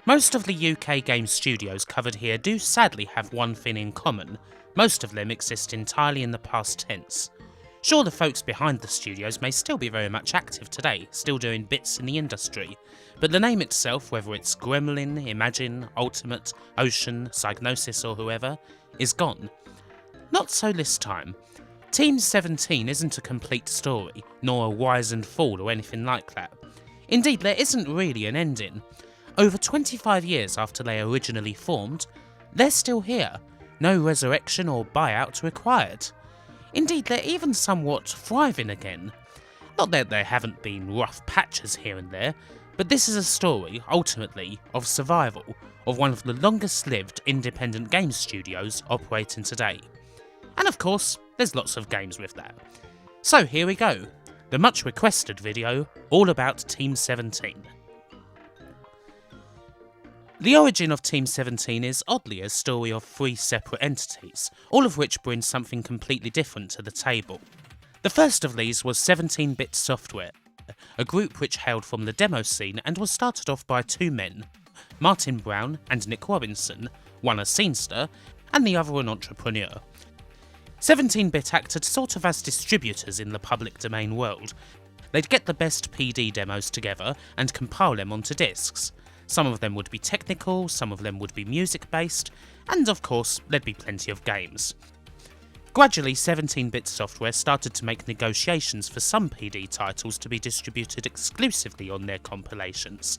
Most of the UK game studios covered here do sadly have one thing in common: most of them exist entirely in the past tense. Sure, the folks behind the studios may still be very much active today, still doing bits in the industry, but the name itself, whether it's Gremlin, Imagine, Ultimate, Ocean, Psygnosis or whoever, is gone. Not so this time. Team17 isn't a complete story, nor a wizened fool or anything like that. Indeed, there isn't really an ending. Over 25 years after they originally formed, they're still here. No resurrection or buyout required. Indeed, they're even somewhat thriving again. Not that there haven't been rough patches here and there, but this is a story, ultimately, of survival of one of the longest lived independent game studios operating today. And of course, there's lots of games with that. So here we go, the much requested video all about Team17. The origin of Team17 is oddly a story of three separate entities, all of which bring something completely different to the table. The first of these was 17-bit Software, a group which hailed from the demo scene and was started off by two men, Martin Brown and Nick Robinson, one a scenester and the other an entrepreneur. 17-bit acted sort of as distributors in the public domain world. They'd get the best PD demos together and compile them onto discs. Some of them would be technical, some of them would be music based, and of course there'd be plenty of games. Gradually 17-bit Software started to make negotiations for some PD titles to be distributed exclusively on their compilations.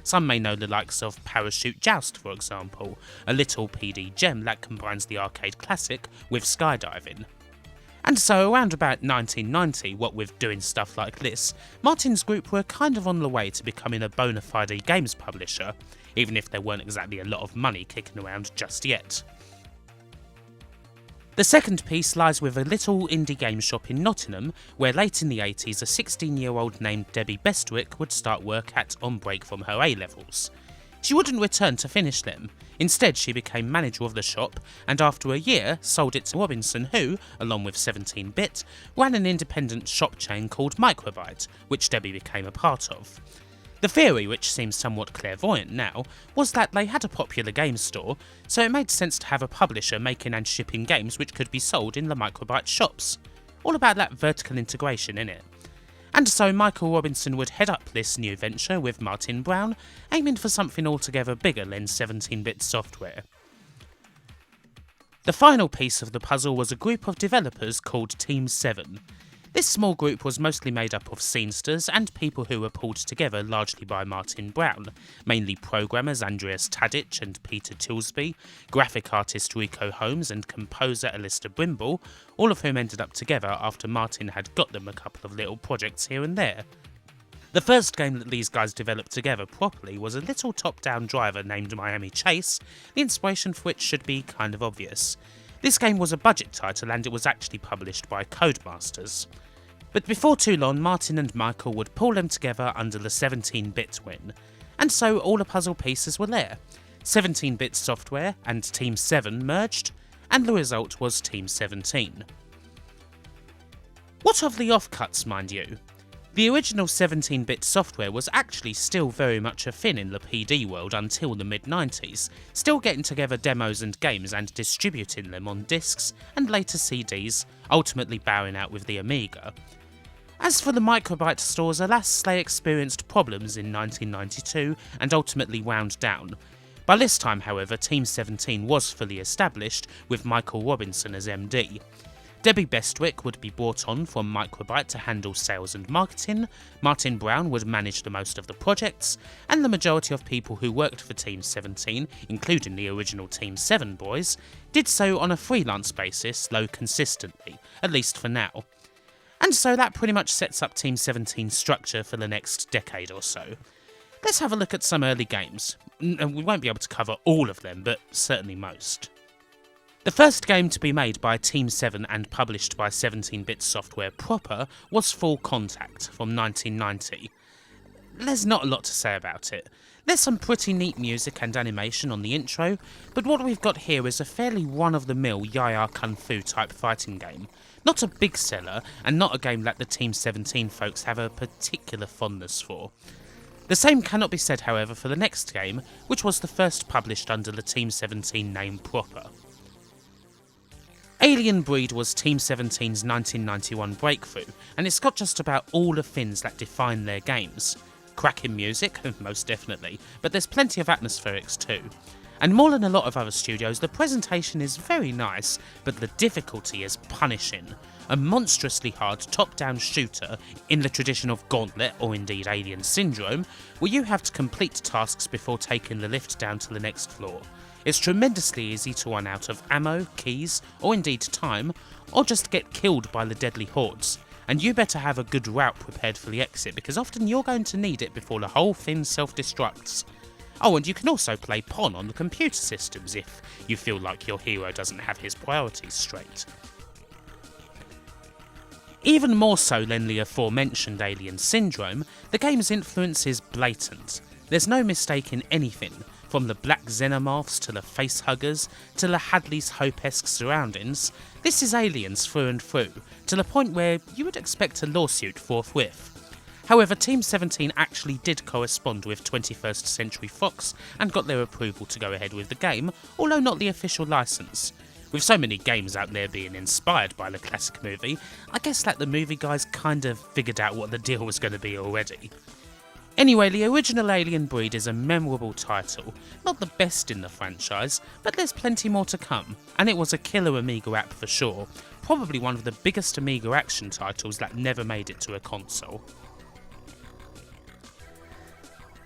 Some may know the likes of Parachute Joust, for example, a little PD gem that combines the arcade classic with skydiving. And so around about 1990, what with doing stuff like this, Martin's group were kind of on the way to becoming a bona fide games publisher, even if there weren't exactly a lot of money kicking around just yet. The second piece lies with a little indie game shop in Nottingham, where late in the 80s a 16-year-old named Debbie Bestwick would start work at on break from her A-levels. She wouldn't return to finish them. Instead, she became manager of the shop, and after a year sold it to Robinson, who, along with 17-bit, ran an independent shop chain called Microbyte, which Debbie became a part of. The theory, which seems somewhat clairvoyant now, was that they had a popular games store, so it made sense to have a publisher making and shipping games which could be sold in the Microbyte shops. All about that vertical integration, innit? And so Michael Robinson would head up this new venture with Martin Brown, aiming for something altogether bigger than 17-bit Software. The final piece of the puzzle was a group of developers called Team7. This small group was mostly made up of scenesters and people who were pulled together largely by Martin Brown, mainly programmers Andreas Tadic and Peter Tilsby, graphic artist Rico Holmes and composer Alistair Brimble, all of whom ended up together after Martin had got them a couple of little projects here and there. The first game that these guys developed together properly was a little top-down driver named Miami Chase, the inspiration for which should be kind of obvious. This game was a budget title and it was actually published by Codemasters. But before too long, Martin and Michael would pull them together under the 17-bit win. And so all the puzzle pieces were there. 17-bit Software and Team 7 merged, and the result was Team17. What of the offcuts, mind you? The original 17-bit Software was actually still very much a thing in the PD world until the mid-90s, still getting together demos and games and distributing them on discs and later CDs, ultimately bowing out with the Amiga. As for the Microbyte stores, alas, they experienced problems in 1992 and ultimately wound down. By this time, however, Team17 was fully established, with Michael Robinson as MD. Debbie Bestwick would be brought on from Microbyte to handle sales and marketing, Martin Brown would manage the most of the projects, and the majority of people who worked for Team17, including the original Team 7 boys, did so on a freelance basis, though consistently, at least for now. And so that pretty much sets up Team17's structure for the next decade or so. Let's have a look at some early games. We won't be able to cover all of them, but certainly most. The first game to be made by Team 7 and published by 17-bit Software proper was Full Contact from 1990. There's not a lot to say about it. There's some pretty neat music and animation on the intro, but what we've got here is a fairly run-of-the-mill Yaya Kung Fu type fighting game. Not a big seller, and not a game that the Team 17 folks have a particular fondness for. The same cannot be said, however, for the next game, which was the first published under the Team17 name proper. Alien Breed was Team17's 1991 breakthrough, and it's got just about all the things that define their games. Cracking music, most definitely, but there's plenty of atmospherics too. And more than a lot of other studios, the presentation is very nice, but the difficulty is punishing. A monstrously hard top-down shooter in the tradition of Gauntlet, or indeed Alien Syndrome, where you have to complete tasks before taking the lift down to the next floor. It's tremendously easy to run out of ammo, keys, or indeed time, or just get killed by the deadly hordes. And you better have a good route prepared for the exit, because often you're going to need it before the whole thing self-destructs. Oh, and you can also play Pon on the computer systems if you feel like your hero doesn't have his priorities straight. Even more so than the aforementioned Alien Syndrome, the game's influence is blatant. There's no mistaking anything, from the black xenomorphs to the facehuggers to the Hadley's Hope-esque surroundings. This is Aliens through and through, to the point where you would expect a lawsuit forthwith. However, Team17 actually did correspond with 21st Century Fox and got their approval to go ahead with the game, although not the official license. With so many games out there being inspired by the classic movie, I guess that the movie guys kind of figured out what the deal was going to be already. Anyway, the original Alien Breed is a memorable title, not the best in the franchise, but there's plenty more to come, and it was a killer Amiga app for sure, probably one of the biggest Amiga action titles that never made it to a console.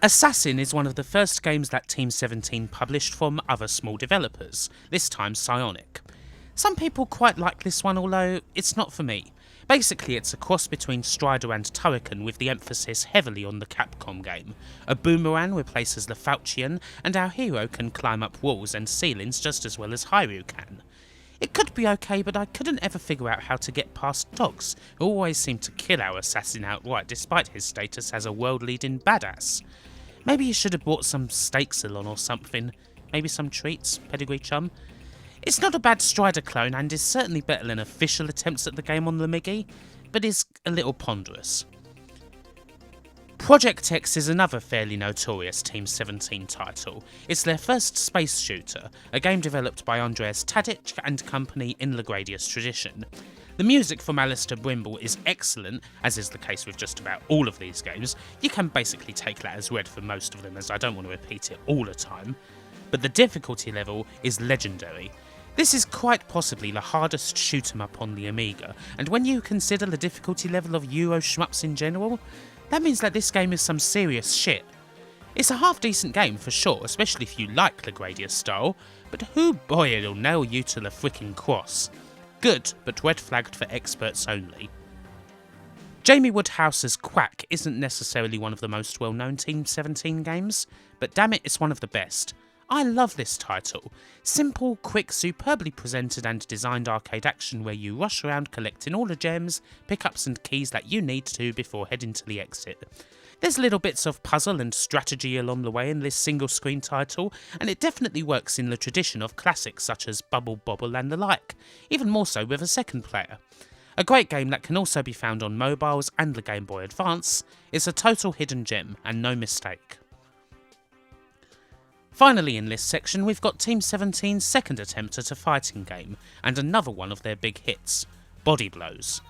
Assassin is one of the first games that Team17 published from other small developers, this time Psionic. Some people quite like this one, although it's not for me. Basically, it's a cross between Strider and Turrican with the emphasis heavily on the Capcom game. A boomerang replaces the Falchion, and our hero can climb up walls and ceilings just as well as Hyrule can. It could be okay, but I couldn't ever figure out how to get past dogs, who always seem to kill our assassin outright despite his status as a world-leading badass. Maybe you should have brought some steaks along or something. Maybe some treats, pedigree chum. It's not a bad Strider clone and is certainly better than official attempts at the game on the Migi, but is a little ponderous. Project X is another fairly notorious Team17 title. It's their first space shooter, a game developed by Andreas Tadic and company in the Gradius tradition. The music from Alistair Brimble is excellent, as is the case with just about all of these games. You can basically take that as read for most of them, as I don't want to repeat it all the time. But the difficulty level is legendary. This is quite possibly the hardest shoot 'em up on the Amiga, and when you consider the difficulty level of Euro shmups in general, that means that this game is some serious shit. It's a half decent game for sure, especially if you like the Gradius style, but who boy it'll nail you to the frickin' cross. Good, but red flagged for experts only. Jamie Woodhouse's Quack isn't necessarily one of the most well-known Team17 games, but damn it, it's one of the best. I love this title. Simple, quick, superbly presented and designed arcade action where you rush around collecting all the gems, pickups and keys that you need to before heading to the exit. There's little bits of puzzle and strategy along the way in this single-screen title, and it definitely works in the tradition of classics such as Bubble Bobble and the like, even more so with a second player. A great game that can also be found on mobiles and the Game Boy Advance. It's a total hidden gem, and no mistake. Finally in this section, we've got Team17's second attempt at a fighting game, and another one of their big hits, Body Blows.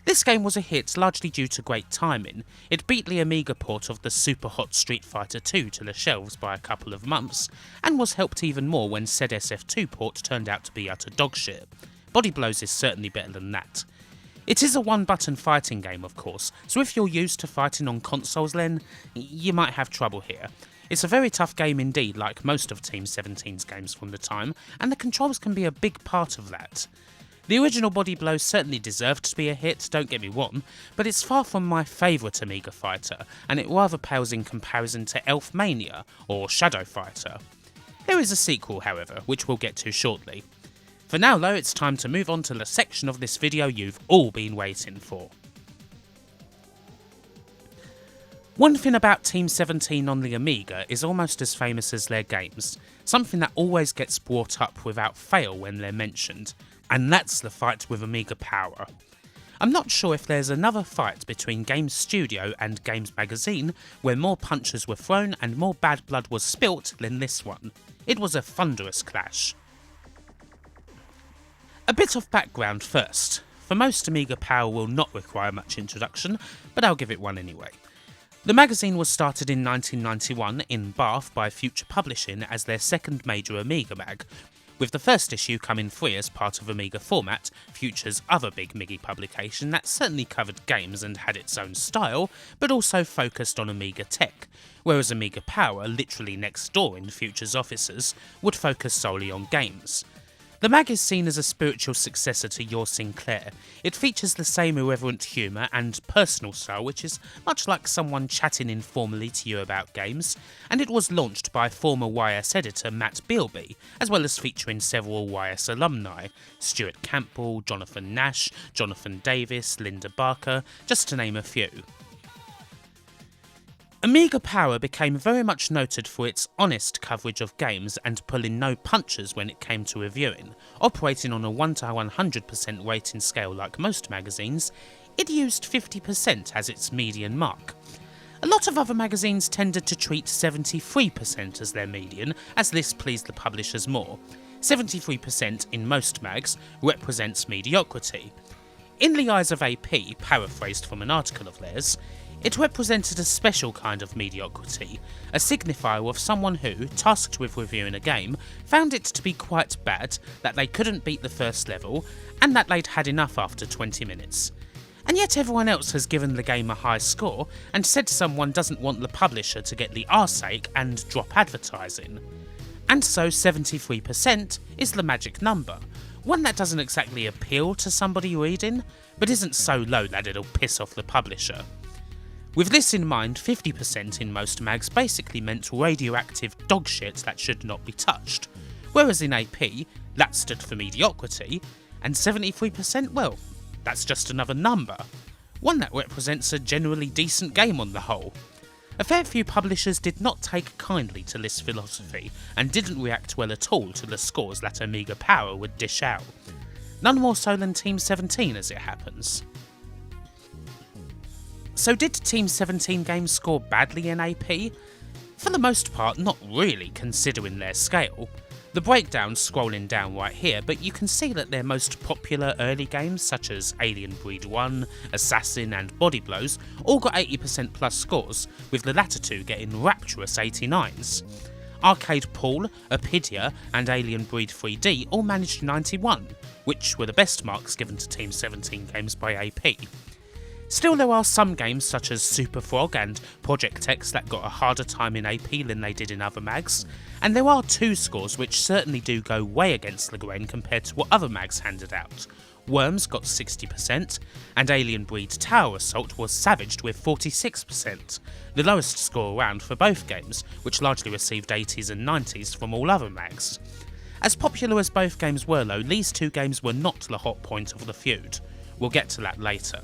This game was a hit largely due to great timing. It beat the Amiga port of the super hot Street Fighter 2 to the shelves by a couple of months, and was helped even more when said SF2 port turned out to be utter dogshit. Body Blows is certainly better than that. It is a one-button fighting game, of course, so if you're used to fighting on consoles then, you might have trouble here. It's a very tough game indeed, like most of Team17's games from the time, and the controls can be a big part of that. The original Body Blow certainly deserved to be a hit, don't get me wrong, but it's far from my favourite Amiga fighter, and it rather pales in comparison to Elf Mania or Shadow Fighter. There is a sequel, however, which we'll get to shortly. For now though, it's time to move on to the section of this video you've all been waiting for. One thing about Team17 on the Amiga is almost as famous as their games, something that always gets brought up without fail when they're mentioned, and that's the fight with Amiga Power. I'm not sure if there's another fight between Games Studio and Games Magazine where more punches were thrown and more bad blood was spilt than this one. It was a thunderous clash. A bit of background first. For most, Amiga Power will not require much introduction, but I'll give it one anyway. The magazine was started in 1991 in Bath by Future Publishing as their second major Amiga mag, with the first issue coming free as part of Amiga Format, Future's other big MIGI publication that certainly covered games and had its own style, but also focused on Amiga tech, whereas Amiga Power, literally next door in Future's offices, would focus solely on games. The mag is seen as a spiritual successor to Your Sinclair. It features the same irreverent humour and personal style, which is much like someone chatting informally to you about games, and it was launched by former YS editor Matt Bealby, as well as featuring several YS alumni: Stuart Campbell, Jonathan Nash, Jonathan Davis, Linda Barker, just to name a few. Amiga Power became very much noted for its honest coverage of games and pulling no punches when it came to reviewing. Operating on a 1 to 100% rating scale like most magazines, it used 50% as its median mark. A lot of other magazines tended to treat 73% as their median, as this pleased the publishers more. 73% in most mags represents mediocrity. In the eyes of AP, paraphrased from an article of theirs, it represented a special kind of mediocrity, a signifier of someone who, tasked with reviewing a game, found it to be quite bad, that they couldn't beat the first level, and that they'd had enough after 20 minutes. And yet everyone else has given the game a high score, and said someone doesn't want the publisher to get the arseache and drop advertising. And so 73% is the magic number, one that doesn't exactly appeal to somebody reading, but isn't so low that it'll piss off the publisher. With this in mind, 50% in most mags basically meant radioactive dogshit that should not be touched, whereas in AP, that stood for mediocrity, and 73%, well, that's just another number, one that represents a generally decent game on the whole. A fair few publishers did not take kindly to this philosophy, and didn't react well at all to the scores that Amiga Power would dish out. None more so than Team17 as it happens. So did Team17 games score badly in AP? For the most part, not really, considering their scale. The breakdown's scrolling down right here, but you can see that their most popular early games, such as Alien Breed 1, Assassin and Body Blows, all got 80% plus scores, with the latter two getting rapturous 89s. Arcade Pool, Apidia and Alien Breed 3D all managed 91, which were the best marks given to Team17 games by AP. Still, there are some games such as Superfrog and Project X that got a harder time in AP than they did in other mags, and there are two scores which certainly do go way against the grain compared to what other mags handed out. Worms got 60%, and Alien Breed Tower Assault was savaged with 46%, the lowest score around for both games, which largely received 80s and 90s from all other mags. As popular as both games were though, these two games were not the hot point of the feud. We'll get to that later.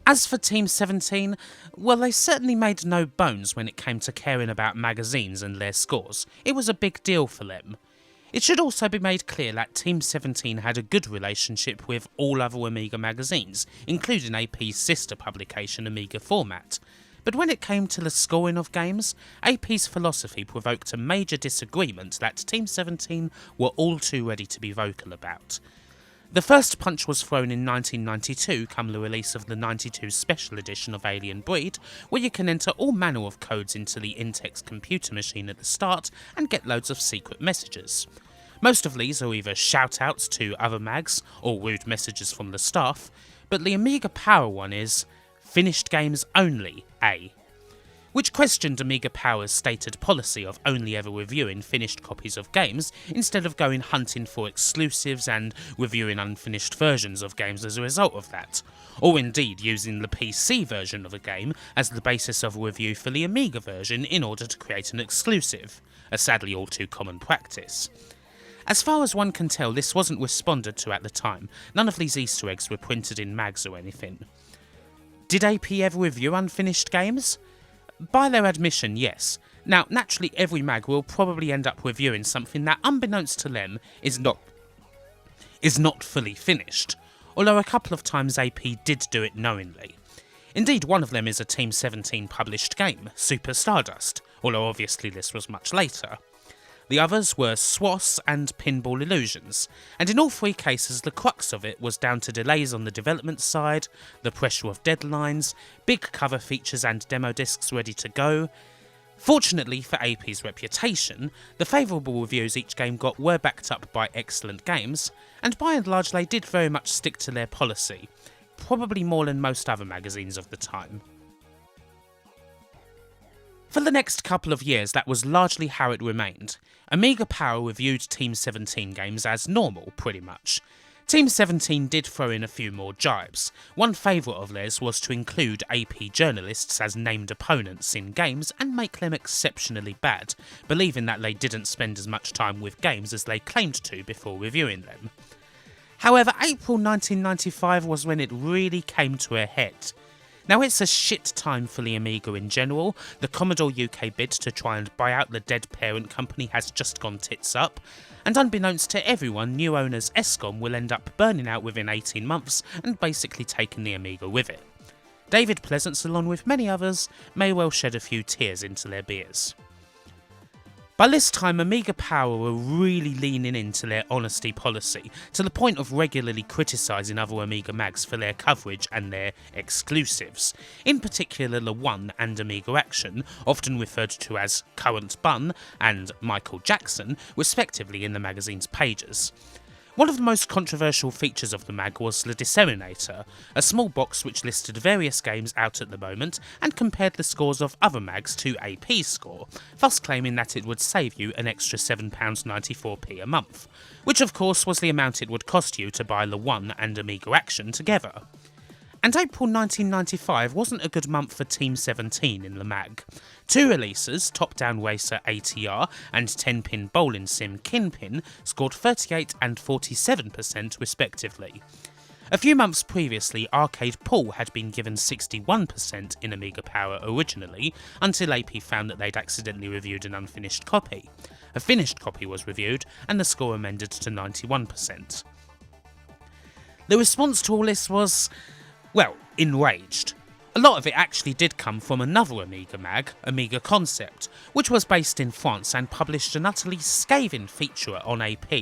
As for Team17, well, they certainly made no bones when it came to caring about magazines and their scores. It was a big deal for them. It should also be made clear that Team17 had a good relationship with all other Amiga magazines, including AP's sister publication Amiga Format. But when it came to the scoring of games, AP's philosophy provoked a major disagreement that Team17 were all too ready to be vocal about. The first punch was thrown in 1992 come the release of the 92 special edition of Alien Breed, where you can enter all manner of codes into the Intex computer machine at the start and get loads of secret messages. Most of these are either shout-outs to other mags or rude messages from the staff, but the Amiga Power one is finished games only, A, which questioned Amiga Power's stated policy of only ever reviewing finished copies of games instead of going hunting for exclusives and reviewing unfinished versions of games as a result of that, or indeed using the PC version of a game as the basis of a review for the Amiga version in order to create an exclusive, a sadly all too common practice. As far as one can tell, this wasn't responded to at the time. None of these Easter eggs were printed in mags or anything. Did AP ever review unfinished games? By their admission, yes. Now, naturally every mag will probably end up reviewing something that, unbeknownst to them, is not is not fully finished, although a couple of times AP did do it knowingly. Indeed, one of them is a Team17 published game, Super Stardust, although obviously this was much later. The others were SWOS and Pinball Illusions, and in all three cases the crux of it was down to delays on the development side, the pressure of deadlines, big cover features and demo discs ready to go. Fortunately for AP's reputation, the favourable reviews each game got were backed up by excellent games, and by and large they did very much stick to their policy, probably more than most other magazines of the time. For the next couple of years that was largely how it remained. Amiga Power reviewed Team17 games as normal, pretty much. Team17 did throw in a few more jibes. One favourite of theirs was to include AP journalists as named opponents in games and make them exceptionally bad, believing that they didn't spend as much time with games as they claimed to before reviewing them. However, April 1995 was when it really came to a head. Now it's a shit time for the Amiga in general. The Commodore UK bid to try and buy out the dead parent company has just gone tits up, and unbeknownst to everyone, new owners Escom will end up burning out within 18 months and basically taking the Amiga with it. David Pleasance, along with many others, may well shed a few tears into their beers. By this time, Amiga Power were really leaning into their honesty policy, to the point of regularly criticising other Amiga mags for their coverage and their exclusives, in particular the One and Amiga Action, often referred to as Current Bun and Michael Jackson, respectively in the magazine's pages. One of the most controversial features of the mag was the Disseminator, a small box which listed various games out at the moment and compared the scores of other mags to AP's score, thus claiming that it would save you an extra £7.94p a month, which of course was the amount it would cost you to buy the One and Amiga Action together. And April 1995 wasn't a good month for Team17 in the mag. Two releases, Top Down Racer ATR and 10-pin bowling sim Kinpin, scored 38 and 47% respectively. A few months previously, Arcade Pool had been given 61% in Amiga Power originally, until AP found that they'd accidentally reviewed an unfinished copy. A finished copy was reviewed, and the score amended to 91%. The response to all this was, well, enraged. A lot of it actually did come from another Amiga mag, Amiga Concept, which was based in France and published an utterly scathing feature on AP,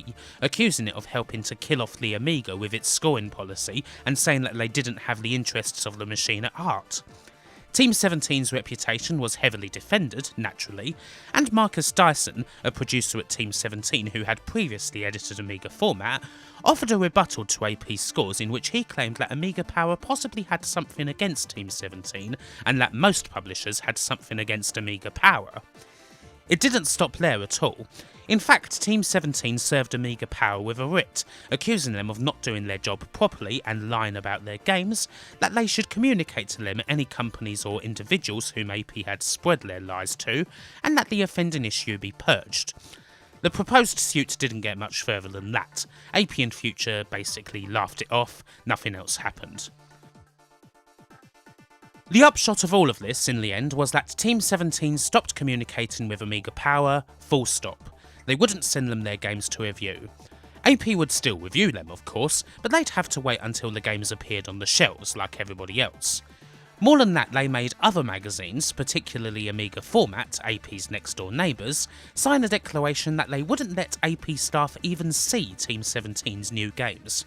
accusing it of helping to kill off the Amiga with its scoring policy and saying that they didn't have the interests of the machine at heart. Team17's reputation was heavily defended, naturally, and Marcus Dyson, a producer at Team17 who had previously edited Amiga Format, offered a rebuttal to AP's scores in which he claimed that Amiga Power possibly had something against Team17 and that most publishers had something against Amiga Power. It didn't stop there at all. In fact, Team17 served Amiga Power with a writ, accusing them of not doing their job properly and lying about their games, that they should communicate to them any companies or individuals whom AP had spread their lies to, and that the offending issue be purged. The proposed suit didn't get much further than that. AP and Future basically laughed it off, nothing else happened. The upshot of all of this, in the end, was that Team17 stopped communicating with Amiga Power, full stop. They wouldn't send them their games to review. AP would still review them, of course, but they'd have to wait until the games appeared on the shelves like everybody else. More than that, they made other magazines, particularly Amiga Format, AP's next door neighbours, sign a declaration that they wouldn't let AP staff even see Team17's new games.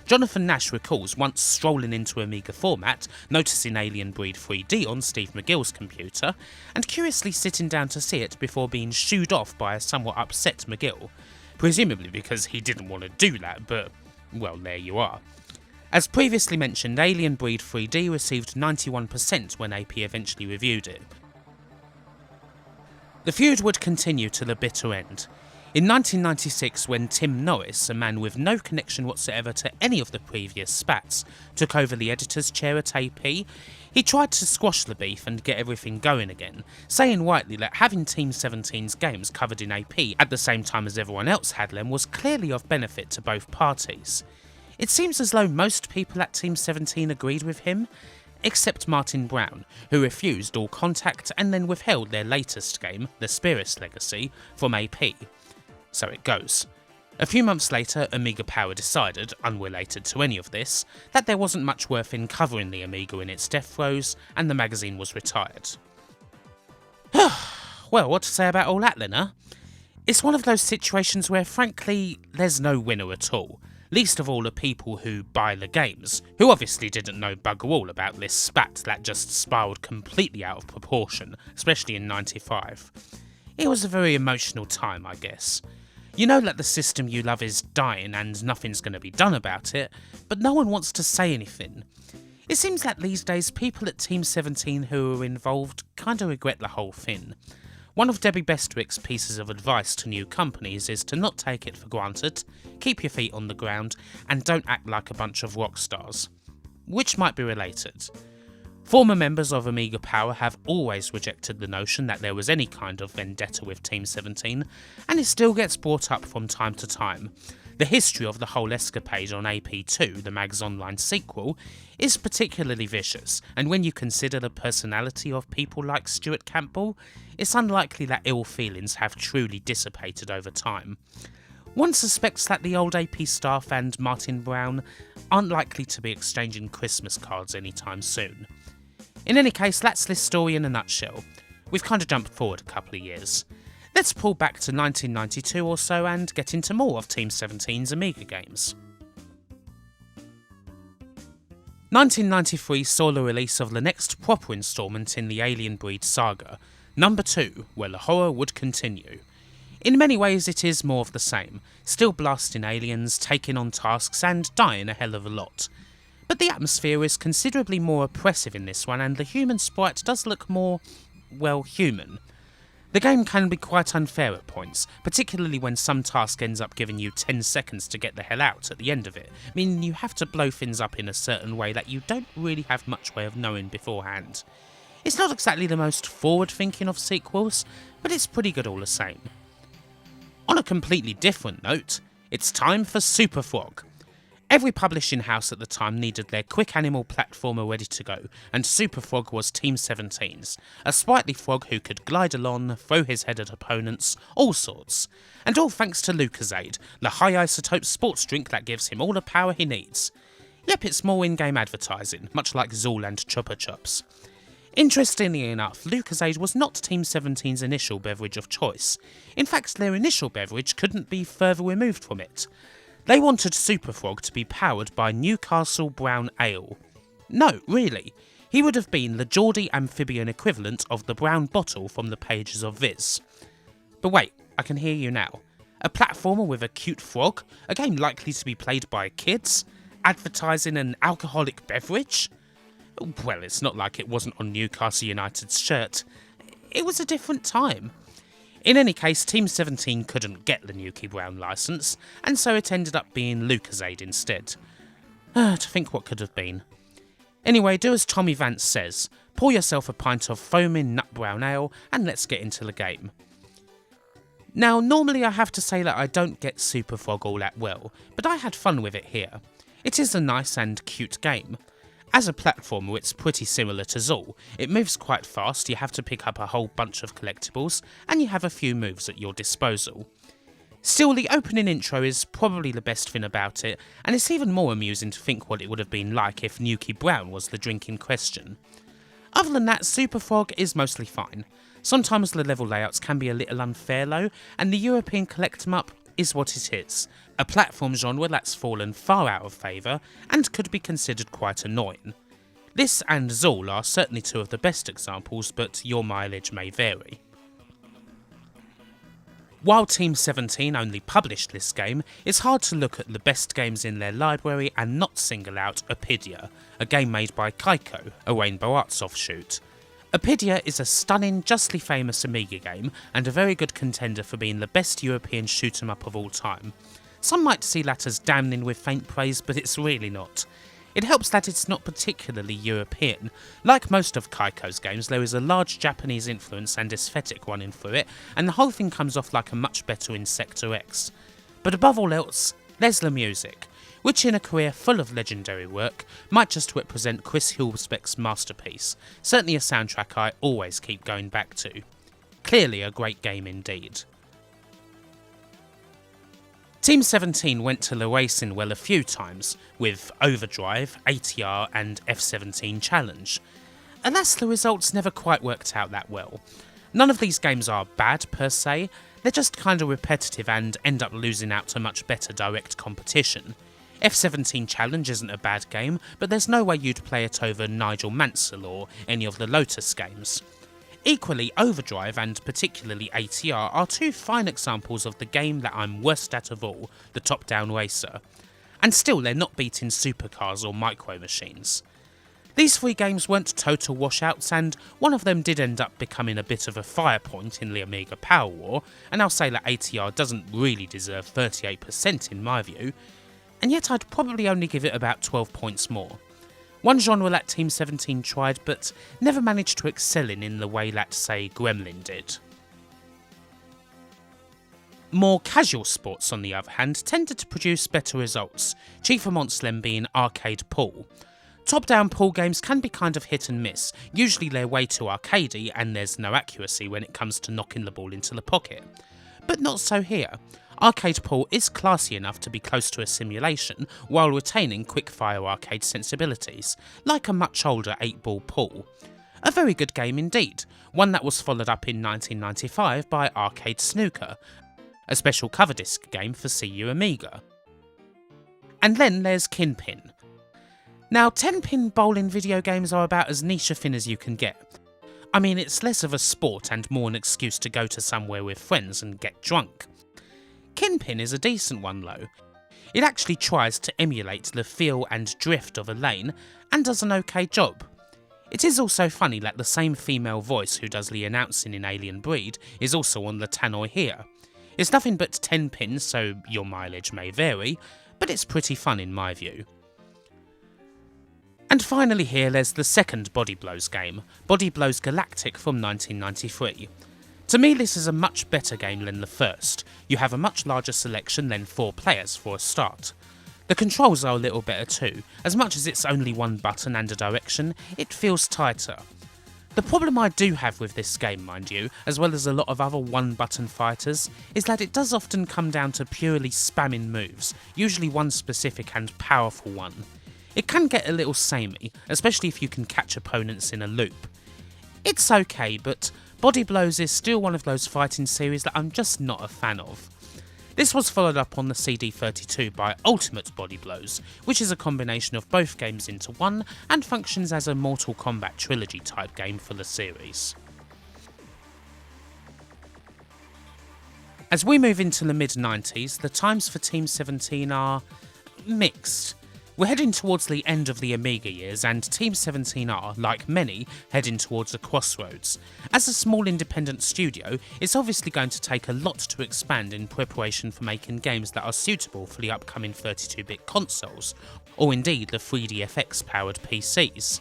Jonathan Nash recalls once strolling into Amiga Format, noticing Alien Breed 3D on Steve McGill's computer, and curiously sitting down to see it before being shooed off by a somewhat upset McGill. Presumably because he didn't want to do that, but, well, there you are. As previously mentioned, Alien Breed 3D received 91% when AP eventually reviewed it. The feud would continue to the bitter end. In 1996, when Tim Norris, a man with no connection whatsoever to any of the previous spats, took over the editor's chair at AP, he tried to squash the beef and get everything going again, saying rightly that having Team17's games covered in AP at the same time as everyone else had them was clearly of benefit to both parties. It seems as though most people at Team17 agreed with him, except Martin Brown, who refused all contact and then withheld their latest game, The Spirits Legacy, from AP. So it goes. A few months later, Amiga Power decided, unrelated to any of this, that there wasn't much worth in covering the Amiga in its death throes, and the magazine was retired. Well, what to say about all that then, huh? It's one of those situations where, frankly, there's no winner at all. Least of all the people who buy the games, who obviously didn't know bugger all about this spat that just spiraled completely out of proportion, especially in '95. It was a very emotional time, I guess. You know that the system you love is dying and nothing's going to be done about it, but no one wants to say anything. It seems that these days people at Team17 who are involved kinda regret the whole thing. One of Debbie Bestwick's pieces of advice to new companies is to not take it for granted, keep your feet on the ground, and don't act like a bunch of rock stars. Which might be related. Former members of Amiga Power have always rejected the notion that there was any kind of vendetta with Team17, and it still gets brought up from time to time. The history of the whole escapade on AP2, the mag's online sequel, is particularly vicious, and when you consider the personality of people like Stuart Campbell, it's unlikely that ill feelings have truly dissipated over time. One suspects that the old AP staff and Martin Brown aren't likely to be exchanging Christmas cards anytime soon. In any case, that's this story in a nutshell. We've kind of jumped forward a couple of years. Let's pull back to 1992 or so and get into more of Team17's Amiga games. 1993 saw the release of the next proper instalment in the Alien Breed saga, number 2, where the horror would continue. In many ways it is more of the same, still blasting aliens, taking on tasks and dying a hell of a lot. But the atmosphere is considerably more oppressive in this one and the human sprite does look more, well, human. The game can be quite unfair at points, particularly when some task ends up giving you 10 seconds to get the hell out at the end of it, meaning you have to blow things up in a certain way that you don't really have much way of knowing beforehand. It's not exactly the most forward-thinking of sequels, but it's pretty good all the same. On a completely different note, it's time for Superfrog. Every publishing house at the time needed their quick animal platformer ready to go, and Superfrog was Team17's, a sprightly frog who could glide along, throw his head at opponents, all sorts. And all thanks to Lucozade, the high isotope sports drink that gives him all the power he needs. Yep, it's more in-game advertising, much like Zool and Chupa Chups. Interestingly enough, Lucozade was not Team17's initial beverage of choice. In fact, their initial beverage couldn't be further removed from it. They wanted Superfrog to be powered by Newcastle Brown Ale. No, really. He would have been the Geordie amphibian equivalent of the brown bottle from the pages of Viz. But wait, I can hear you now. A platformer with a cute frog? A game likely to be played by kids? Advertising an alcoholic beverage? Well, it's not like it wasn't on Newcastle United's shirt. It was a different time. In any case, Team17 couldn't get the Nuki Brown licence, and so it ended up being Lucozade instead. To think what could have been. Anyway, do as Tommy Vance says, pour yourself a pint of foaming nut brown ale, and let's get into the game. Now, normally I have to say that I don't get Superfrog all that well, but I had fun with it here. It is a nice and cute game. As a platformer, it's pretty similar to Zool. It moves quite fast, you have to pick up a whole bunch of collectibles, and you have a few moves at your disposal. Still, the opening intro is probably the best thing about it, and it's even more amusing to think what it would have been like if Nuki Brown was the drink in question. Other than that, Superfrog is mostly fine. Sometimes the level layouts can be a little unfair though, and the European collect 'em up is what it is. A platform genre that's fallen far out of favour and could be considered quite annoying. This and Zool are certainly two of the best examples, but your mileage may vary. While Team17 only published this game, it's hard to look at the best games in their library and not single out Apidia, a game made by Kaiko, a Rainbow Arts offshoot. Apidia is a stunning, justly famous Amiga game, and a very good contender for being the best European shoot 'em up of all time. Some might see that as damning with faint praise, but it's really not. It helps that it's not particularly European. Like most of Kaiko's games, there is a large Japanese influence and aesthetic running through it, and the whole thing comes off like a much better Insector X. But above all else, there's the music, which in a career full of legendary work, might just represent Chris Hulsbeck's masterpiece, certainly a soundtrack I always keep going back to. Clearly a great game indeed. Team17 went to the racing well a few times, with Overdrive, ATR and F17 Challenge. Alas, the results never quite worked out that well. None of these games are bad per se, they're just kinda repetitive and end up losing out to much better direct competition. F17 Challenge isn't a bad game, but there's no way you'd play it over Nigel Mansell or any of the Lotus games. Equally, Overdrive and particularly ATR are two fine examples of the game that I'm worst at of all, the top-down racer. And still, they're not beating supercars or micro machines. These three games weren't total washouts, and one of them did end up becoming a bit of a fire point in the Amiga Power War, and I'll say that ATR doesn't really deserve 38% in my view, and yet I'd probably only give it about 12 points more. One genre that Team17 tried, but never managed to excel in the way that, say, Gremlin did. More casual sports, on the other hand, tended to produce better results, chief amongst them being arcade pool. Top-down pool games can be kind of hit and miss, usually they're way too arcadey and there's no accuracy when it comes to knocking the ball into the pocket. But not so here. Arcade pool is classy enough to be close to a simulation while retaining quick-fire arcade sensibilities, like a much older 8-ball pool. A very good game indeed, one that was followed up in 1995 by Arcade Snooker, a special cover disc game for CU Amiga. And then there's Kinpin. Now, 10-pin bowling video games are about as niche a thing as you can get. I mean, it's less of a sport and more an excuse to go to somewhere with friends and get drunk. Kinpin is a decent one though. It actually tries to emulate the feel and drift of a lane, and does an okay job. It is also funny that the same female voice who does the announcing in Alien Breed is also on the tannoy here. It's nothing but 10 pins, so your mileage may vary, but it's pretty fun in my view. And finally here there's the second Body Blows game, Body Blows Galactic from 1993. To me this is a much better game than the first. You have a much larger selection than 4 players for a start. The controls are a little better too, as much as it's only one button and a direction, it feels tighter. The problem I do have with this game, mind you, as well as a lot of other one-button fighters, is that it does often come down to purely spamming moves, usually one specific and powerful one. It can get a little samey, especially if you can catch opponents in a loop. It's okay, but Body Blows is still one of those fighting series that I'm just not a fan of. This was followed up on the CD32 by Ultimate Body Blows, which is a combination of both games into one and functions as a Mortal Kombat trilogy type game for the series. As we move into the mid-90s, the times for Team17 are mixed. We're heading towards the end of the Amiga years, and Team17 are, like many, heading towards a crossroads. As a small independent studio, it's obviously going to take a lot to expand in preparation for making games that are suitable for the upcoming 32-bit consoles, or indeed the 3DFX powered PCs.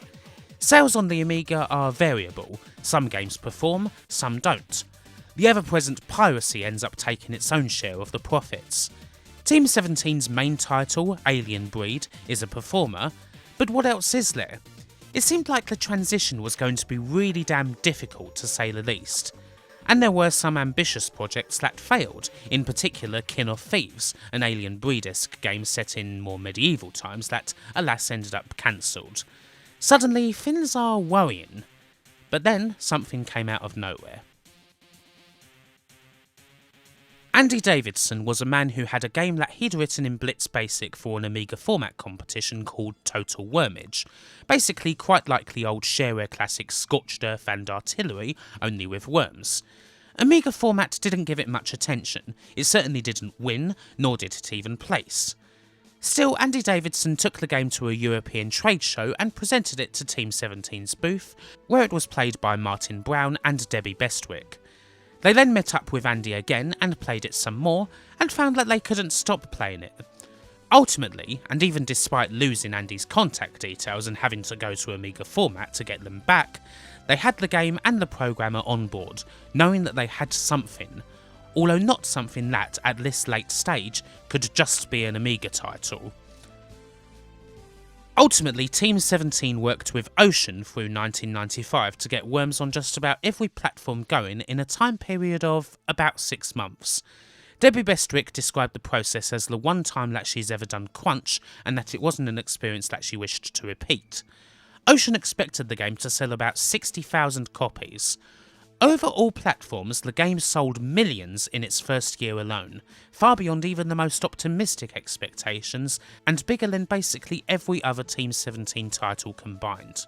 Sales on the Amiga are variable, some games perform, some don't. The ever-present piracy ends up taking its own share of the profits. Team17's main title, Alien Breed, is a performer, but what else is there? It seemed like the transition was going to be really damn difficult to say the least. And there were some ambitious projects that failed, in particular Kin of Thieves, an Alien Breed-esque game set in more medieval times that alas ended up cancelled. Suddenly things are worrying, but then something came out of nowhere. Andy Davidson was a man who had a game that he'd written in Blitz Basic for an Amiga format competition called Total Wormage, basically quite like the old shareware classic Scorched Earth and Artillery, only with worms. Amiga format didn't give it much attention, it certainly didn't win, nor did it even place. Still, Andy Davidson took the game to a European trade show and presented it to Team17's booth, where it was played by Martin Brown and Debbie Bestwick. They then met up with Andy again and played it some more, and found that they couldn't stop playing it. Ultimately, and even despite losing Andy's contact details and having to go to Amiga format to get them back, they had the game and the programmer on board, knowing that they had something, although not something that, at this late stage, could just be an Amiga title. Ultimately, Team17 worked with Ocean through 1995 to get worms on just about every platform going in a time period of about 6 months. Debbie Bestwick described the process as the one time that she's ever done crunch, and that it wasn't an experience that she wished to repeat. Ocean expected the game to sell about 60,000 copies. Over all platforms, the game sold millions in its first year alone, far beyond even the most optimistic expectations, and bigger than basically every other Team 17 title combined.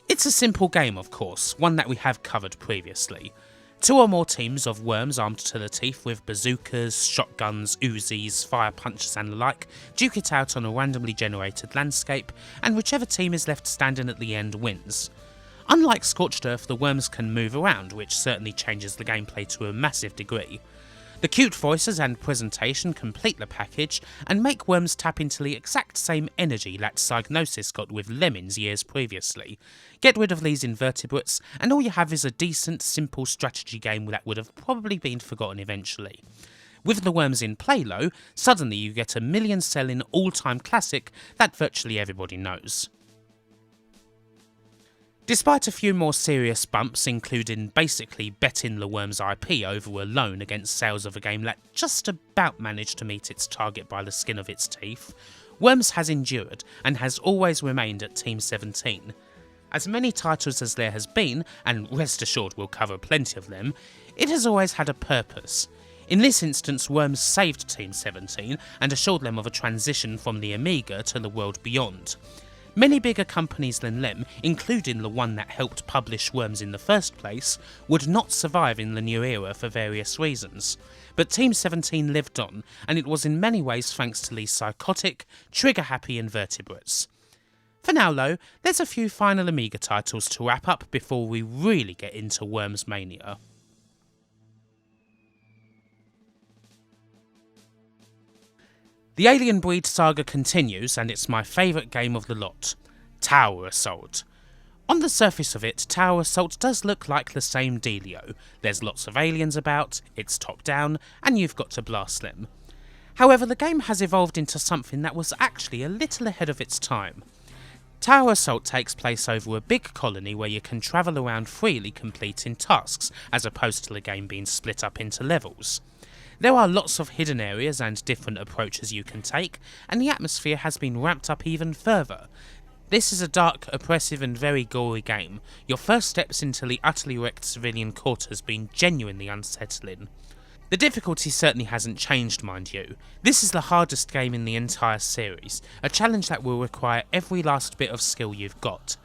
It's a simple game, of course, one that we have covered previously. 2 or more teams of worms armed to the teeth with bazookas, shotguns, Uzis, fire punches and the like duke it out on a randomly generated landscape, and whichever team is left standing at the end wins. Unlike Scorched Earth, the worms can move around, which certainly changes the gameplay to a massive degree. The cute voices and presentation complete the package, and make worms tap into the exact same energy that Psygnosis got with Lemmings years previously. Get rid of these invertebrates, and all you have is a decent, simple strategy game that would have probably been forgotten eventually. With the worms in play though, suddenly you get a million-selling all-time classic that virtually everybody knows. Despite a few more serious bumps, including basically betting the Worms IP over a loan against sales of a game that just about managed to meet its target by the skin of its teeth, Worms has endured and has always remained at Team 17. As many titles as there has been, and rest assured we'll cover plenty of them, it has always had a purpose. In this instance, Worms saved Team 17 and assured them of a transition from the Amiga to the world beyond. Many bigger companies than them, including the one that helped publish Worms in the first place, would not survive in the new era for various reasons. But Team 17 lived on, and it was in many ways thanks to these psychotic, trigger-happy invertebrates. For now though, there's a few final Amiga titles to wrap up before we really get into Worms Mania. The Alien Breed saga continues, and it's my favourite game of the lot, Tower Assault. On the surface of it, Tower Assault does look like the same dealio. There's lots of aliens about, it's top down, and you've got to blast them. However, the game has evolved into something that was actually a little ahead of its time. Tower Assault takes place over a big colony where you can travel around freely completing tasks, as opposed to the game being split up into levels. There are lots of hidden areas and different approaches you can take, and the atmosphere has been ramped up even further. This is a dark, oppressive and very gory game, your first steps into the utterly wrecked civilian quarters being genuinely unsettling. The difficulty certainly hasn't changed, mind you. This is the hardest game in the entire series, a challenge that will require every last bit of skill you've got.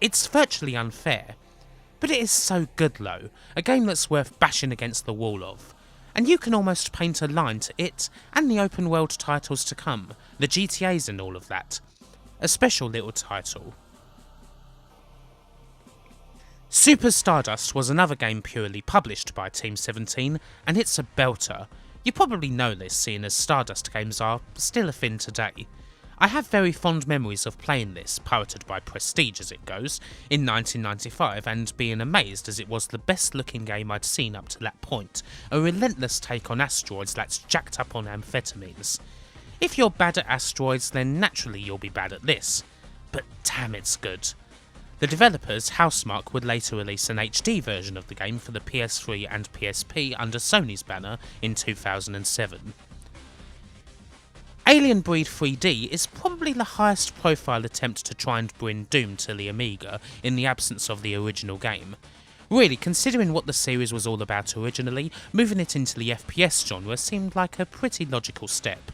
It's virtually unfair, but it is so good though, a game that's worth bashing against the wall of. And you can almost paint a line to it and the open world titles to come, the GTAs and all of that. A special little title. Super Stardust was another game purely published by Team 17, and it's a belter. You probably know this, seeing as Stardust games are still a thing today. I have very fond memories of playing this, pirated by Prestige as it goes, in 1995 and being amazed as it was the best looking game I'd seen up to that point, a relentless take on asteroids that's jacked up on amphetamines. If you're bad at asteroids, then naturally you'll be bad at this, but damn it's good. The developers, Housemarque, would later release an HD version of the game for the PS3 and PSP under Sony's banner in 2007. Alien Breed 3D is probably the highest profile attempt to try and bring Doom to the Amiga in the absence of the original game. Really, considering what the series was all about originally, moving it into the FPS genre seemed like a pretty logical step.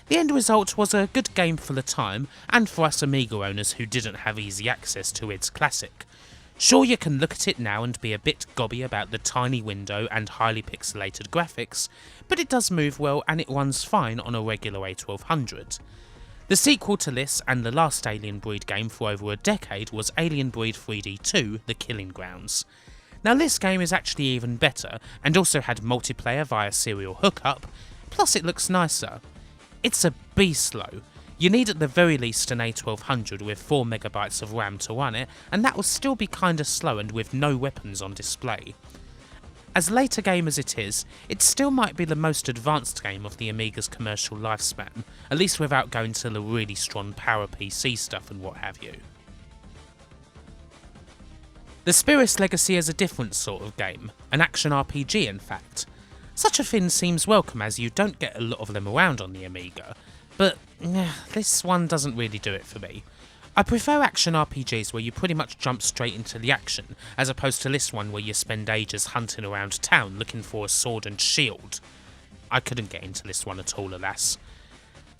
The end result was a good game for the time, and for us Amiga owners who didn't have easy access to its classic. Sure, you can look at it now and be a bit gobby about the tiny window and highly pixelated graphics, but it does move well and it runs fine on a regular A1200. The sequel to this, and the last Alien Breed game for over a decade, was Alien Breed 3D 2, The Killing Grounds. Now this game is actually even better, and also had multiplayer via serial hookup, plus it looks nicer. It's a beast though. You need at the very least an A1200 with 4MB of RAM to run it, and that will still be kinda slow and with no weapons on display. As late a game as it is, it still might be the most advanced game of the Amiga's commercial lifespan, at least without going to the really strong power PC stuff and what have you. The Spirits Legacy is a different sort of game, an action RPG in fact. Such a thing seems welcome as you don't get a lot of them around on the Amiga, but this one doesn't really do it for me. I prefer action RPGs where you pretty much jump straight into the action, as opposed to this one where you spend ages hunting around town looking for a sword and shield. I couldn't get into this one at all, alas.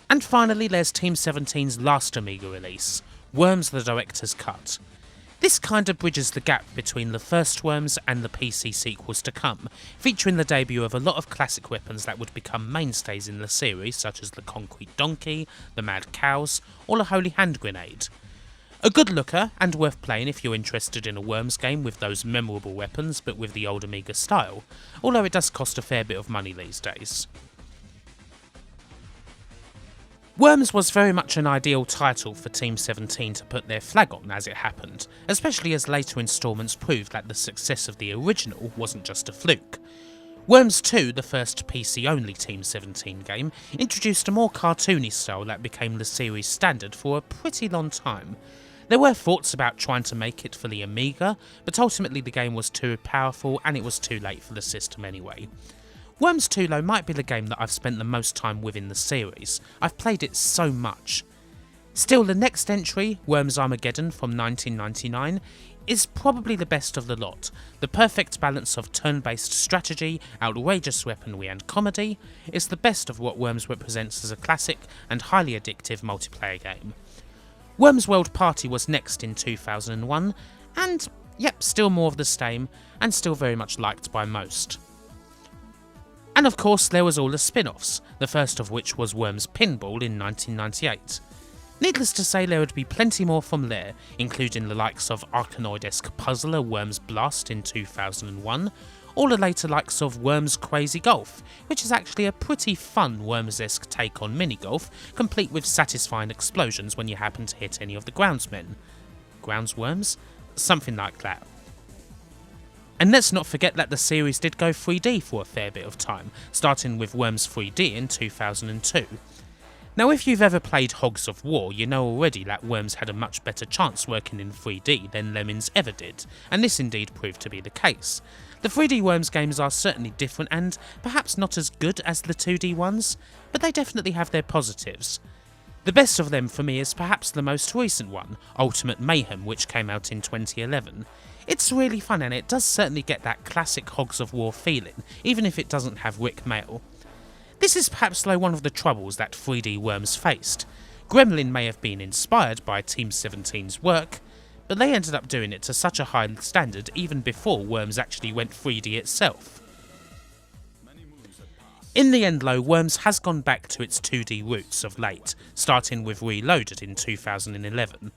And finally there's Team17's last Amiga release, Worms the Director's Cut. This kinda bridges the gap between the first Worms and the PC sequels to come, featuring the debut of a lot of classic weapons that would become mainstays in the series, such as the Concrete Donkey, the Mad Cows, or the Holy Hand Grenade. A good looker, and worth playing if you're interested in a Worms game with those memorable weapons but with the old Amiga style, although it does cost a fair bit of money these days. Worms was very much an ideal title for Team17 to put their flag on as it happened, especially as later instalments proved that the success of the original wasn't just a fluke. Worms 2, the first PC-only Team17 game, introduced a more cartoony style that became the series standard for a pretty long time. There were thoughts about trying to make it for the Amiga, but ultimately the game was too powerful and it was too late for the system anyway. Worms 2 though might be the game that I've spent the most time with in the series. I've played it so much. Still, the next entry, Worms Armageddon from 1999, is probably the best of the lot. The perfect balance of turn-based strategy, outrageous weaponry and comedy is the best of what Worms represents as a classic and highly addictive multiplayer game. Worms World Party was next in 2001, and yep, still more of the same, and still very much liked by most. And of course there was all the spin-offs, the first of which was Worms Pinball in 1998. Needless to say there would be plenty more from there, including the likes of Arkanoid-esque puzzler Worms Blast in 2001, or the later likes of Worms Crazy Golf, which is actually a pretty fun Worms-esque take on mini-golf, complete with satisfying explosions when you happen to hit any of the groundsmen. Groundsworms? Something like that. And let's not forget that the series did go 3D for a fair bit of time, starting with Worms 3D in 2002. Now if you've ever played Hogs of War, you know already that Worms had a much better chance working in 3D than Lemmings ever did, and this indeed proved to be the case. The 3D Worms games are certainly different and perhaps not as good as the 2D ones, but they definitely have their positives. The best of them for me is perhaps the most recent one, Ultimate Mayhem, which came out in 2011. It's really fun and it does certainly get that classic Hogs of War feeling, even if it doesn't have Rick Mail. This is perhaps though one of the troubles that 3D Worms faced. Gremlin may have been inspired by Team17's work, but they ended up doing it to such a high standard even before Worms actually went 3D itself. In the end though, Worms has gone back to its 2D roots of late, starting with Reloaded in 2011.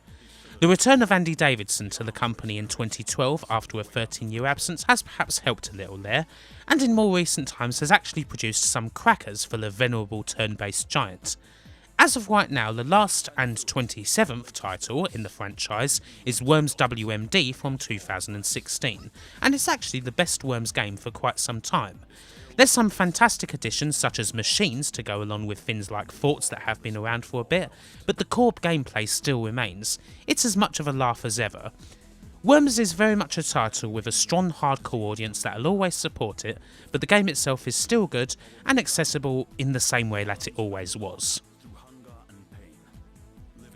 The return of Andy Davidson to the company in 2012 after a 13-year absence has perhaps helped a little there, and in more recent times has actually produced some crackers for the venerable turn-based giant. As of right now, the last and 27th title in the franchise is Worms WMD from 2016, and it's actually the best Worms game for quite some time. There's some fantastic additions such as machines to go along with things like forts that have been around for a bit, but the core gameplay still remains. It's as much of a laugh as ever. Worms is very much a title with a strong hardcore audience that'll always support it, but the game itself is still good and accessible in the same way that it always was.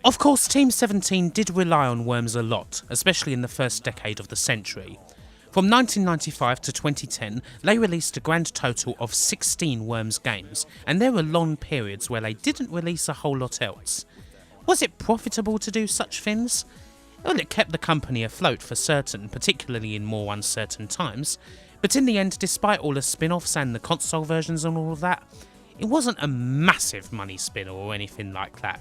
Of course, Team17 did rely on Worms a lot, especially in the first decade of the century. From 1995 to 2010, they released a grand total of 16 Worms games, and there were long periods where they didn't release a whole lot else. Was it profitable to do such things? Well, it kept the company afloat for certain, particularly in more uncertain times, but in the end, despite all the spin-offs and the console versions and all of that, it wasn't a massive money spinner or anything like that.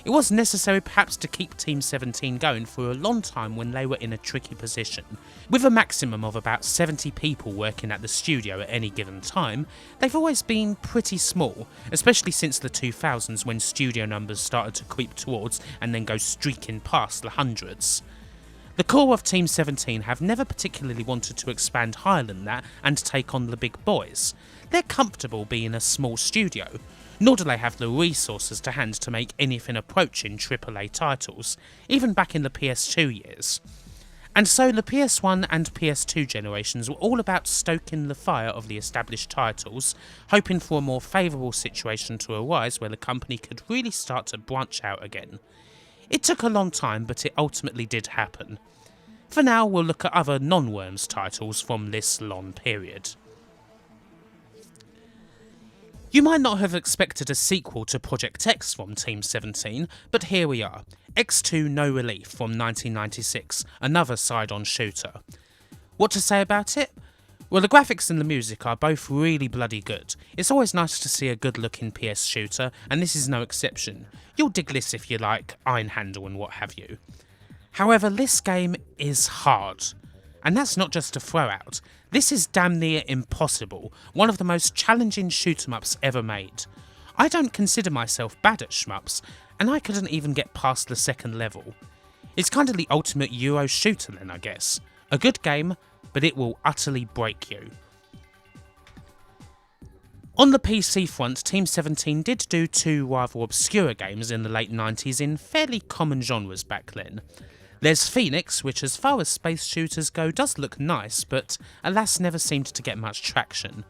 It was necessary perhaps to keep Team17 going for a long time when they were in a tricky position. With a maximum of about 70 people working at the studio at any given time, they've always been pretty small, especially since the 2000s when studio numbers started to creep towards and then go streaking past the hundreds. The core of Team17 have never particularly wanted to expand higher than that and take on the big boys. They're comfortable being a small studio, nor do they have the resources to hand to make anything approaching AAA titles, even back in the PS2 years. And so the PS1 and PS2 generations were all about stoking the fire of the established titles, hoping for a more favourable situation to arise where the company could really start to branch out again. It took a long time, but it ultimately did happen. For now, we'll look at other non-Worms titles from this long period. You might not have expected a sequel to Project X from Team 17, but here we are. X2 No Relief from 1996, another side-on shooter. What to say about it? Well, the graphics and the music are both really bloody good. It's always nice to see a good-looking PS shooter, and this is no exception. You'll dig this if you like Iron Handle and what have you. However, this game is hard. And that's not just a throw-out. This is damn near impossible, one of the most challenging shoot-em-ups ever made. I don't consider myself bad at shmups, and I couldn't even get past the second level. It's kind of the ultimate Euro shooter then, I guess. A good game, but it will utterly break you. On the PC front, Team 17 did do two rather obscure games in the late 90s in fairly common genres back then. There's Phoenix, which as far as space shooters go does look nice, but alas never seemed to get much traction.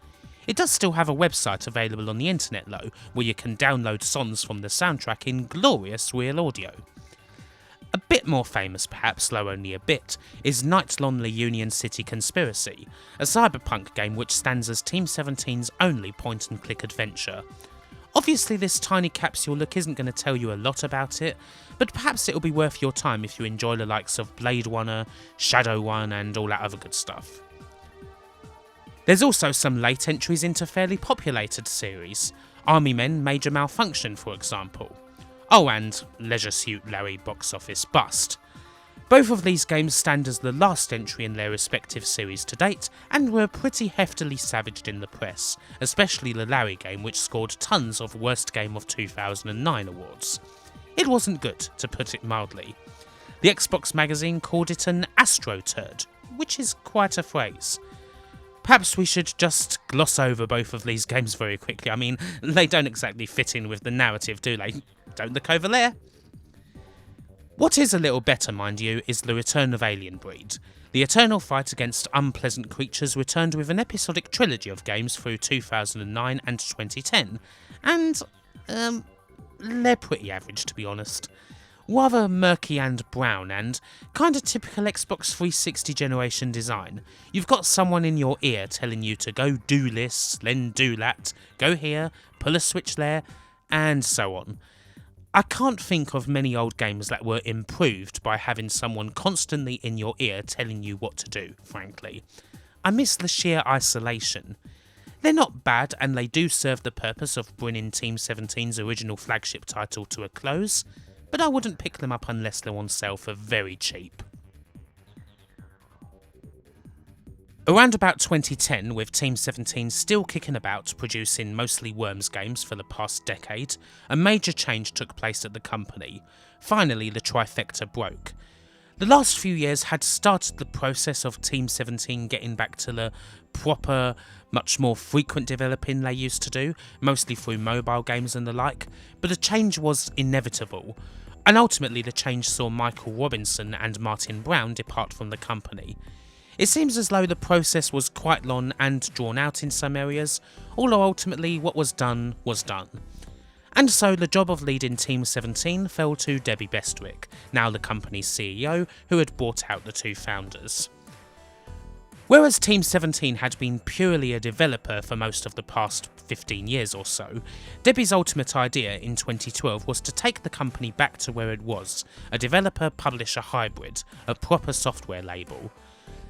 It does still have a website available on the internet though, where you can download songs from the soundtrack in glorious real audio. A bit more famous perhaps, though only a bit, is Nightlong the Union City Conspiracy, a cyberpunk game which stands as Team 17's only point-and-click adventure. Obviously this tiny capsule look isn't going to tell you a lot about it, but perhaps it'll be worth your time if you enjoy the likes of Blade Runner, Shadow Run and all that other good stuff. There's also some late entries into fairly populated series, Army Men Major Malfunction for example. Oh, and Leisure Suit Larry Box Office Bust. Both of these games stand as the last entry in their respective series to date, and were pretty heftily savaged in the press, especially the Larry game which scored tons of Worst Game of 2009 awards. It wasn't good, to put it mildly. The Xbox magazine called it an astro-turd, which is quite a phrase. Perhaps we should just gloss over both of these games very quickly. I mean, they don't exactly fit in with the narrative, do they? Don't look over there. What is a little better, mind you, is the return of Alien Breed. The eternal fight against unpleasant creatures returned with an episodic trilogy of games through 2009 and 2010, and, they're pretty average to be honest. Rather murky and brown, and kinda typical Xbox 360 generation design. You've got someone in your ear telling you to go do this, then do that, go here, pull a switch there, and so on. I can't think of many old games that were improved by having someone constantly in your ear telling you what to do, frankly. I miss the sheer isolation. They're not bad and they do serve the purpose of bringing Team 17's original flagship title to a close, but I wouldn't pick them up unless they're on sale for very cheap. Around about 2010, with Team 17 still kicking about producing mostly Worms games for the past decade, a major change took place at the company. Finally, the trifecta broke. The last few years had started the process of Team 17 getting back to the proper, much more frequent developing they used to do, mostly through mobile games and the like, but a change was inevitable. And ultimately the change saw Michael Robinson and Martin Brown depart from the company. It seems as though the process was quite long and drawn out in some areas, although ultimately what was done was done. And so the job of leading Team 17 fell to Debbie Bestwick, now the company's CEO, who had bought out the two founders. Whereas Team 17 had been purely a developer for most of the past 15 years or so, Debbie's ultimate idea in 2012 was to take the company back to where it was, a developer-publisher hybrid, a proper software label.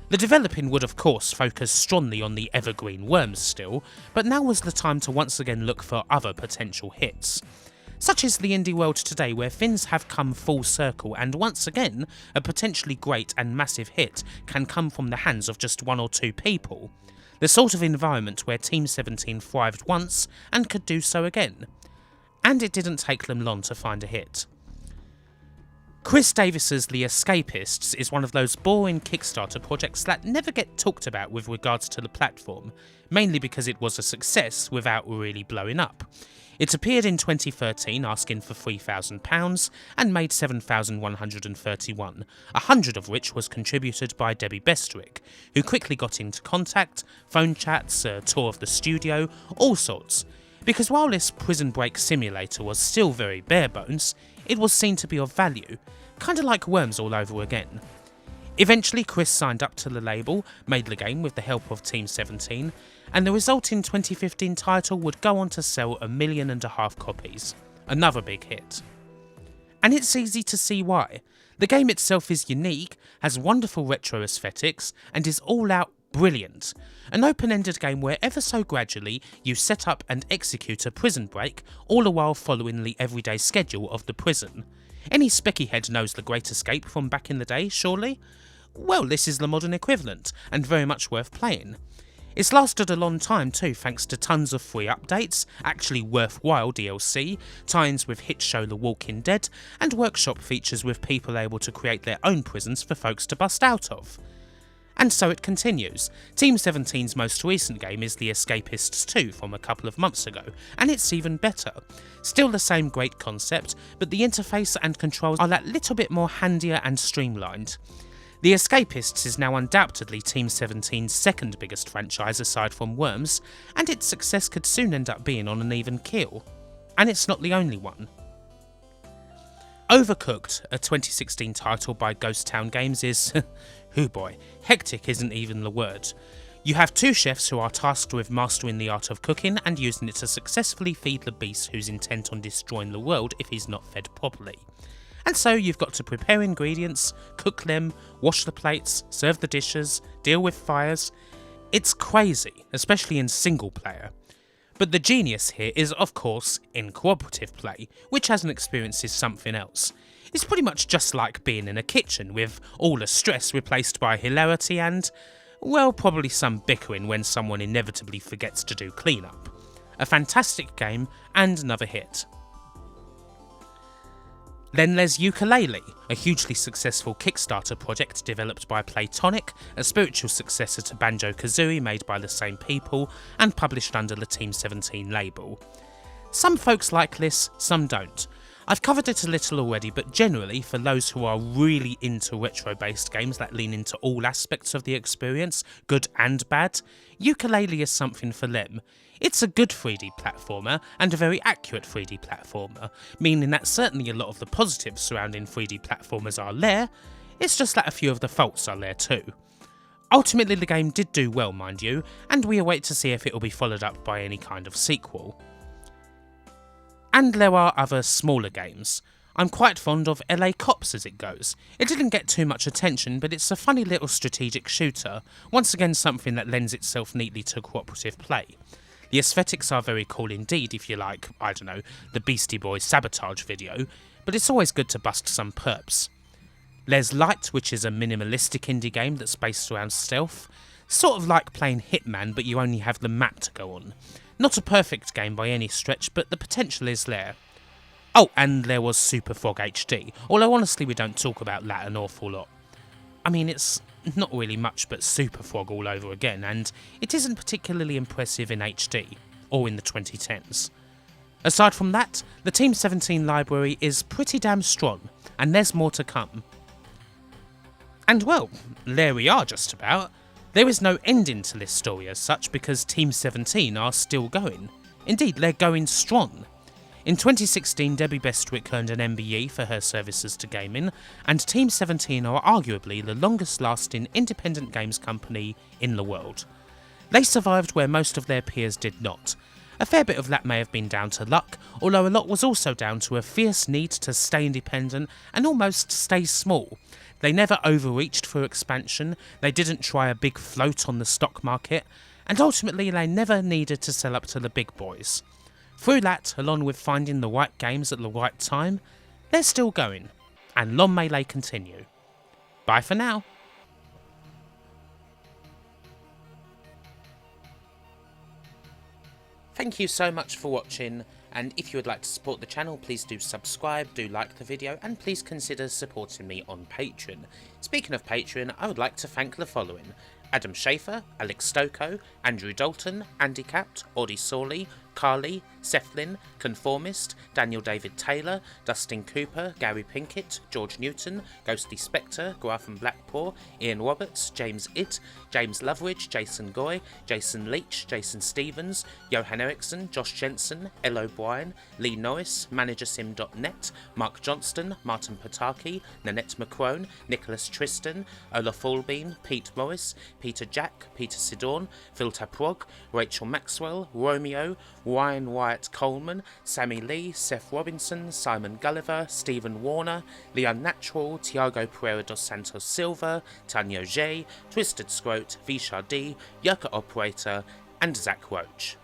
The developing would of course focus strongly on the evergreen Worms still, but now was the time to once again look for other potential hits. Such is the indie world today where things have come full circle and once again, a potentially great and massive hit can come from the hands of just one or two people. The sort of environment where Team 17 thrived once and could do so again. And it didn't take them long to find a hit. Chris Davis's The Escapists is one of those boring Kickstarter projects that never get talked about with regards to the platform, mainly because it was a success without really blowing up. It appeared in 2013 asking for £3,000 and made 7,131, 100 of which was contributed by Debbie Bestwick, who quickly got into contact, phone chats, a tour of the studio, all sorts. Because while this prison break simulator was still very bare bones, it was seen to be of value, kinda like Worms all over again. Eventually Chris signed up to the label, made the game with the help of Team17, and the resulting 2015 title would go on to sell 1.5 million copies. Another big hit. And it's easy to see why. The game itself is unique, has wonderful retro aesthetics, and is all out brilliant. An open-ended game where ever so gradually you set up and execute a prison break, all the while following the everyday schedule of the prison. Any specky head knows The Great Escape from back in the day, surely? Well, this is the modern equivalent, and very much worth playing. It's lasted a long time too, thanks to tons of free updates, actually worthwhile DLC, tie-ins with hit show The Walking Dead, and workshop features with people able to create their own prisons for folks to bust out of. And so it continues. Team17's most recent game is The Escapists 2 from a couple of months ago, and it's even better. Still the same great concept, but the interface and controls are that little bit more handier and streamlined. The Escapists is now undoubtedly Team17's second biggest franchise aside from Worms, and its success could soon end up being on an even keel. And it's not the only one. Overcooked, a 2016 title by Ghost Town Games, is, hoo boy, hectic isn't even the word. You have two chefs who are tasked with mastering the art of cooking and using it to successfully feed the beast who's intent on destroying the world if he's not fed properly. And so you've got to prepare ingredients, cook them, wash the plates, serve the dishes, deal with fires. It's crazy, especially in single player. But the genius here is, of course, in cooperative play, which as an experience is something else. It's pretty much just like being in a kitchen, with all the stress replaced by hilarity and, well, probably some bickering when someone inevitably forgets to do cleanup. A fantastic game and another hit. Then there's Yooka-Laylee, a hugely successful Kickstarter project developed by Playtonic, a spiritual successor to Banjo-Kazooie made by the same people, and published under the Team17 label. Some folks like this, some don't. I've covered it a little already, but generally, for those who are really into retro-based games that lean into all aspects of the experience, good and bad, Yooka-Laylee is something for them. It's a good 3D platformer, and a very accurate 3D platformer, meaning that certainly a lot of the positives surrounding 3D platformers are there, it's just that a few of the faults are there too. Ultimately the game did do well, mind you, and we await to see if it will be followed up by any kind of sequel. And there are other smaller games. I'm quite fond of LA Cops as it goes. It didn't get too much attention, but it's a funny little strategic shooter, once again something that lends itself neatly to cooperative play. The aesthetics are very cool indeed if you like, I don't know, the Beastie Boys Sabotage video, but it's always good to bust some perps. There's Light, which is a minimalistic indie game that's based around stealth, sort of like playing Hitman but you only have the map to go on. Not a perfect game by any stretch, but the potential is there. Oh, and there was Superfrog HD, although honestly we don't talk about that an awful lot. I mean, it's not really much but Superfrog all over again, and it isn't particularly impressive in HD, or in the 2010s. Aside from that, the Team17 library is pretty damn strong, and there's more to come. And well, there we are just about. There is no ending to this story as such because Team17 are still going. Indeed, they're going strong. In 2016, Debbie Bestwick earned an MBE for her services to gaming, and Team17 are arguably the longest lasting independent games company in the world. They survived where most of their peers did not. A fair bit of that may have been down to luck, although a lot was also down to a fierce need to stay independent and almost stay small. They never overreached for expansion, they didn't try a big float on the stock market, and ultimately they never needed to sell up to the big boys. Through that, along with finding the right games at the right time, they're still going, and long may they continue. Bye for now. Thank you so much for watching, And if you would like to support the channel, please do subscribe, do like the video, and please consider supporting me on Patreon. Speaking of Patreon, I would like to thank the following: Adam Schaefer, Alex Stoko, Andrew Dalton, Andy Capt, Audie Sawley, Carly, Sethlin, Conformist, Daniel David Taylor, Dustin Cooper, Gary Pinkett, George Newton, Ghosty Spectre, Grafham Blackpool, Ian Roberts, James Idd, James Loveridge, Jason Goy, Jason Leach, Jason Stevens, Johan Eriksson, Josh Jensen, El O'Brien, Lee Norris, ManagerSim.net, Mark Johnston, Martin Pataki, Nanette McCrone, Nicholas Tristan, Olaf Allbean, Pete Morris, Peter Jack, Peter Sidorn, Phil Taprog, Rachel Maxwell, Romeo, Ryan Wyatt Coleman, Sammy Lee, Seth Robinson, Simon Gulliver, Stephen Warner, The Unnatural, Tiago Pereira dos Santos Silva, Tanya J, Twisted Scroat, Vishar D, Yucca Operator, and Zach Roach.